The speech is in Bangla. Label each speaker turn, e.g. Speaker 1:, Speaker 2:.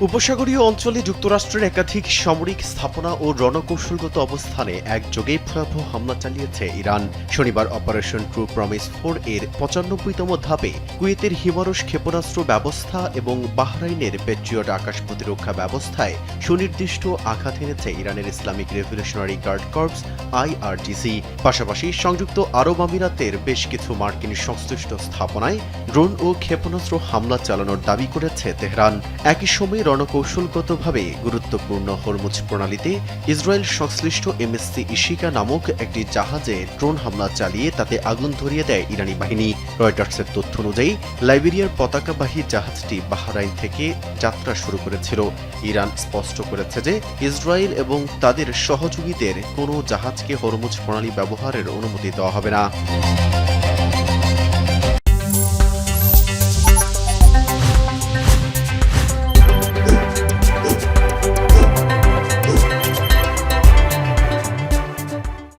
Speaker 1: উপসাগরীয় অঞ্চলে যুক্তরাষ্ট্রের একাধিক সামরিক স্থাপনা ও রণকৌশলগত অবস্থানে একযোগে ভয়াবহ হামলা চালিয়েছে ইরান। শনিবার অপারেশন ট্রু প্রমিস 4 এর ৯৫তম ধাপে কুয়েতের হিমারস ক্ষেপণাস্ত্র ব্যবস্থা এবং বাহরাইনের প্যাট্রিয়ট আকাশ প্রতিরক্ষা ব্যবস্থায় সুনির্দিষ্ট আঘাত এনেছে ইরানের Islamic revolutionary guard corps IRGC। পাশাপাশি সংযুক্ত আরব আমিরাতের বেশ কিছু মার্কিন সংশ্লিষ্ট স্থাপনায় ড্রোন ও ক্ষেপণাস্ত্র হামলা চালানোর দাবি করেছে তেহরান। একই সময়ে রণকৌশলগতভাবে গুরুত্বপূর্ণ হরমুজ প্রণালীতে ইসরায়েল সংশ্লিষ্ট MSC ইশিকা নামক একটি জাহাজে ড্রোন হামলা চালিয়ে তাতে আগুন ধরিয়ে দেয় ইরানি বাহিনী। রয়টার্সের তথ্য অনুযায়ী লাইবেরিয়ার পতাকাবাহী জাহাজটি বাহরাইন থেকে যাত্রা শুরু করেছিল। ইরান স্পষ্ট করেছে যে ইসরায়েল এবং তাদের সহযোগীদের কোনো জাহাজকে হরমুজ প্রণালী ব্যবহারের অনুমতি দেওয়া হবে না।